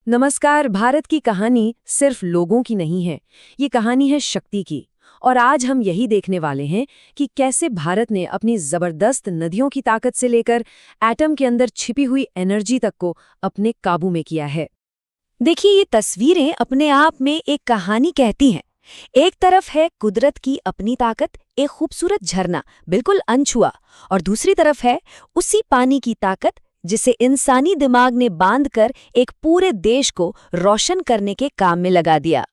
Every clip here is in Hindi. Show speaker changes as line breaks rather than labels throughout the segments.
नमस्कार। भारत की कहानी सिर्फ लोगों की नहीं है, ये कहानी है शक्ति की। और आज हम यही देखने वाले हैं कि कैसे भारत ने अपनी जबरदस्त नदियों की ताकत से लेकर एटम के अंदर छिपी हुई एनर्जी तक को अपने काबू में किया है।
देखिए, ये तस्वीरें अपने आप में एक कहानी कहती हैं। एक तरफ है कुदरत की अपनी ताकत, एक खूबसूरत झरना बिल्कुल अनछुआ, और दूसरी तरफ है उसी पानी की ताकत जिसे इंसानी दिमाग ने बांधकर एक पूरे देश को रोशन करने के काम में लगा दिया।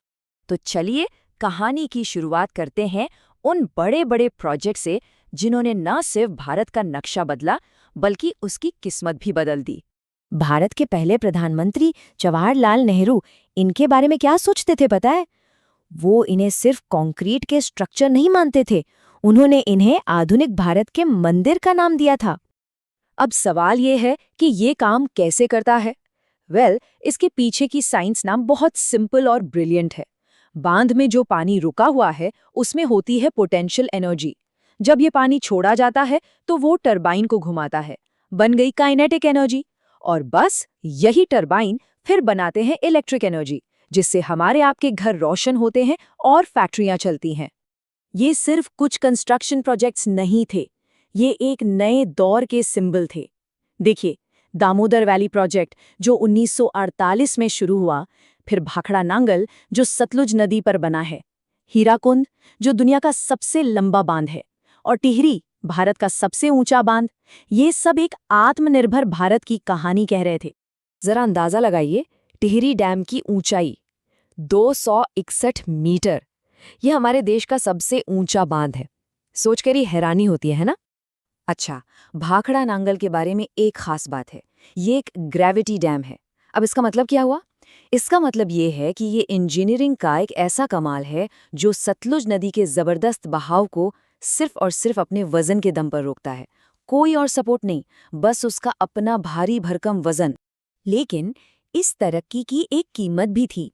तो चलिए कहानी की शुरुआत करते हैं उन बड़े बड़े प्रोजेक्ट से जिन्होंने न सिर्फ भारत का नक्शा बदला बल्कि उसकी किस्मत भी बदल दी। भारत के पहले प्रधानमंत्री जवाहरलाल नेहरू इनके बारे में क्या सोचते थे पता है? वो इन्हें सिर्फ कंक्रीट के स्ट्रक्चर नहीं मानते थे, उन्होंने इन्हें आधुनिक भारत के मंदिर का नाम दिया था।
अब सवाल ये है कि ये काम कैसे करता है। इसके पीछे की साइंस ना बहुत सिंपल और ब्रिलियंट है। बांध में जो पानी रुका हुआ है उसमें होती है पोटेंशियल एनर्जी। जब ये पानी छोड़ा जाता है तो वो टरबाइन को घुमाता है, बन गई काइनेटिक एनर्जी। और बस यही टरबाइन फिर बनाते हैं इलेक्ट्रिक एनर्जी, जिससे हमारे आपके घर रोशन होते हैं और फैक्ट्रियां चलती हैं। ये सिर्फ कुछ कंस्ट्रक्शन प्रोजेक्ट्स नहीं थे, ये एक नए दौर के सिंबल थे। देखिए, दामोदर वैली प्रोजेक्ट जो 1948 में शुरू हुआ, फिर भाखड़ा नांगल जो सतलुज नदी पर बना है, हीराकुंड जो दुनिया का सबसे लंबा बांध है, और टिहरी भारत का सबसे ऊंचा बांध। ये सब एक आत्मनिर्भर भारत की कहानी कह रहे थे।
जरा अंदाजा लगाइए, टिहरी डैम की ऊंचाई 261 मीटर। यह हमारे देश का सबसे ऊंचा बांध है। सोचकर ही हैरानी होती है ना? अच्छा, भाखड़ा नांगल के बारे में एक खास बात है, ये एक ग्रेविटी डैम है। अब इसका मतलब क्या हुआ? इसका मतलब ये है कि ये इंजीनियरिंग का एक ऐसा कमाल है जो सतलुज नदी के जबरदस्त बहाव को सिर्फ और सिर्फ अपने वजन के दम पर रोकता है। कोई और सपोर्ट नहीं, बस उसका अपना भारी भरकम वजन। लेकिन इस तरक्की की एक कीमत भी थी।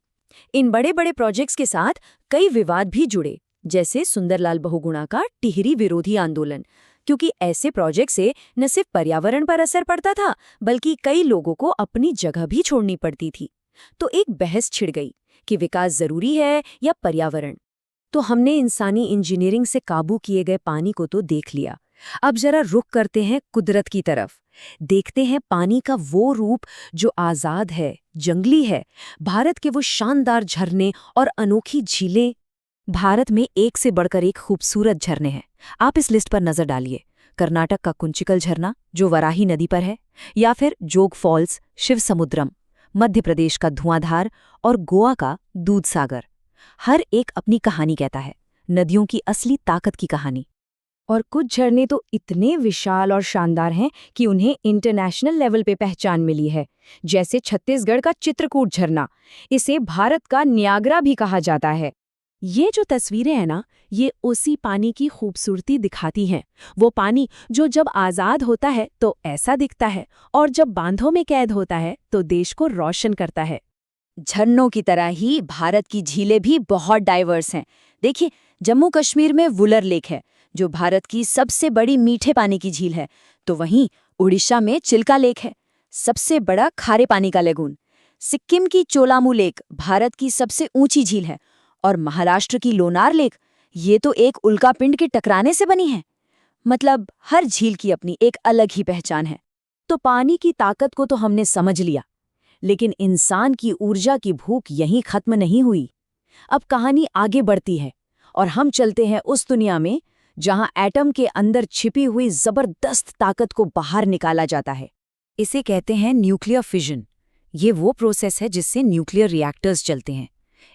इन बड़े बड़े प्रोजेक्ट्स के साथ कई विवाद भी जुड़े, जैसे सुंदरलाल बहुगुणा का टिहरी विरोधी आंदोलन, क्योंकि ऐसे प्रोजेक्ट से न सिर्फ पर्यावरण पर असर पड़ता था बल्कि कई लोगों को अपनी जगह भी छोड़नी पड़ती थी। तो एक बहस छिड़ गई कि विकास जरूरी है या पर्यावरण। तो हमने इंसानी इंजीनियरिंग से काबू किए गए पानी को तो देख लिया। अब जरा रुख करते हैं कुदरत की तरफ। देखते हैं पानी का वो रूप जो आजाद है, जंगली है। भारत के वो शानदार झरने और अनोखी झीलें। भारत में एक से बढ़कर एक खूबसूरत झरने हैं। आप इस लिस्ट पर नजर डालिए। कर्नाटक का कुंचिकल झरना जो वराही नदी पर है, या फिर जोग फॉल्स, शिव समुद्रम, मध्य प्रदेश का धुआंधार, और गोवा का दूध सागर। हर एक अपनी कहानी कहता है, नदियों की असली ताकत की कहानी। और कुछ झरने तो इतने विशाल और शानदार हैं कि उन्हें इंटरनेशनल लेवल पे पहचान मिली है, जैसे छत्तीसगढ़ का चित्रकूट झरना। इसे भारत का न्यागरा भी कहा जाता है।
ये जो तस्वीरें हैं ना, ये उसी पानी की खूबसूरती दिखाती हैं। वो पानी जो जब आज़ाद होता है तो ऐसा दिखता है, और जब बांधों में कैद होता है तो देश को रोशन करता है।
झरनों की तरह ही भारत की झीलें भी बहुत डाइवर्स हैं। देखिए, जम्मू कश्मीर में वुलर लेक है जो भारत की सबसे बड़ी मीठे पानी की झील है। तो वहीं उड़ीसा में चिल्का लेक है, सबसे बड़ा खारे पानी का लेगून। सिक्किम की चोलामू लेक भारत की सबसे ऊंची झील है, और महाराष्ट्र की लोनार लेक, ये तो एक उल्कापिंड के टकराने से बनी है। मतलब हर झील की अपनी एक अलग ही पहचान है।
तो पानी की ताकत को तो हमने समझ लिया, लेकिन इंसान की ऊर्जा की भूख यहीं खत्म नहीं हुई। अब कहानी आगे बढ़ती है और हम चलते हैं उस दुनिया में जहां एटम के अंदर छिपी हुई जबरदस्त ताकत को बाहर निकाला जाता है।
इसे कहते हैं न्यूक्लियर फिजन। ये वो प्रोसेस है जिससे न्यूक्लियर रिएक्टर्स चलते हैं।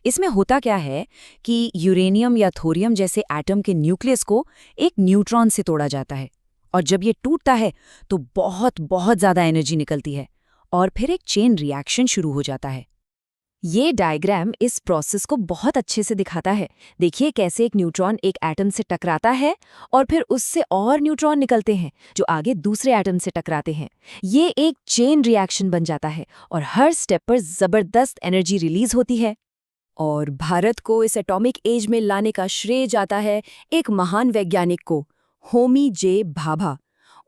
इसमें होता क्या है कि यूरेनियम या थोरियम जैसे एटम के न्यूक्लियस को एक न्यूट्रॉन से तोड़ा जाता है, और जब ये टूटता है तो बहुत बहुत ज़्यादा एनर्जी निकलती है, और फिर एक चेन रिएक्शन शुरू हो जाता है। ये डायग्राम इस प्रोसेस को बहुत अच्छे से दिखाता है। देखिए कैसे एक न्यूट्रॉन एक एटम से टकराता है, और फिर उससे और न्यूट्रॉन निकलते हैं जो आगे दूसरे एटम से टकराते हैं। ये एक चेन रिएक्शन बन जाता है, और हर स्टेप पर ज़बरदस्त एनर्जी रिलीज होती है। और भारत को इस एटॉमिक एज में लाने का श्रेय जाता है एक महान वैज्ञानिक को, होमी जे भाभा।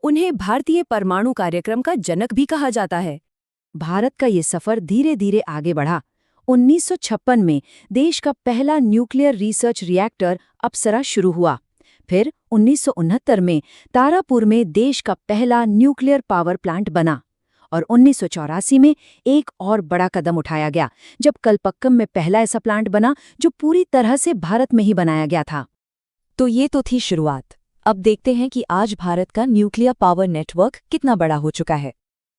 उन्हें भारतीय परमाणु कार्यक्रम का जनक भी कहा जाता है।
भारत का ये सफर धीरे धीरे आगे बढ़ा। 1956 में देश का पहला न्यूक्लियर रिसर्च रिएक्टर अप्सरा शुरू हुआ। फिर 1969 में तारापुर में देश का पहला न्यूक्लियर पावर प्लांट बना और 1984 में एक और बड़ा कदम उठाया गया जब कलपक्कम में पहला ऐसा प्लांट बना जो पूरी तरह से भारत में ही बनाया गया था।
तो ये तो थी शुरुआत। अब देखते हैं कि आज भारत का न्यूक्लियर पावर नेटवर्क कितना बड़ा हो चुका है।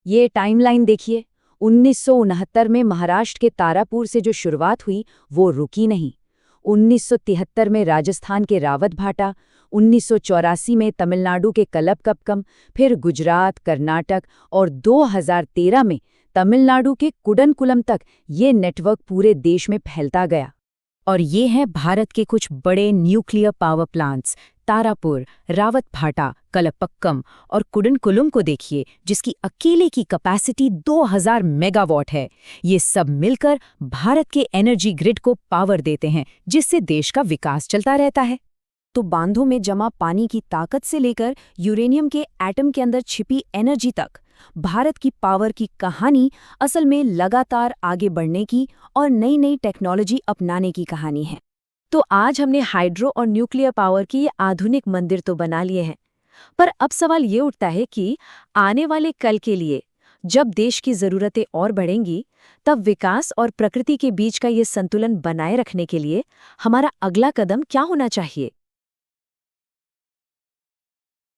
ये टाइमलाइन देखिए। 1969 में महाराष्ट्र के तारापुर से जो शुरुआत हुई वो रुकी नहीं। 1973 में राजस्थान के रावतभाटा, 1984 में तमिलनाडु के कलपकप्पम, फिर गुजरात, कर्नाटक और 2013 में तमिलनाडु के कुडनकुलम तक ये नेटवर्क पूरे देश में फैलता गया। और ये हैं भारत के कुछ बड़े nuclear power plants. Tarapur, Rawatbhata, Kalpakkam और कुडनकुलम को देखिए, जिसकी अकेले की कैपेसिटी 2000 मेगावाट है। ये सब मिलकर भारत के एनर्जी ग्रिड को पावर देते हैं, जिससे देश का विकास चलता रहता है।
तो बांधों में जमा पानी की ताकत से लेकर यूरेनियम के एटम के अंदर छिपी एनर्जी तक, भारत की पावर की कहानी असल में लगातार आगे बढ़ने की और नई नई टेक्नोलॉजी अपनाने की कहानी है।
तो आज हमने हाइड्रो और न्यूक्लियर पावर की ये आधुनिक मंदिर तो बना लिए हैं, पर अब सवाल ये उठता है कि आने वाले कल के लिए जब देश की ज़रूरतें और बढ़ेंगी, तब विकास और प्रकृति के बीच का ये संतुलन बनाए रखने के लिए हमारा अगला कदम क्या होना चाहिए?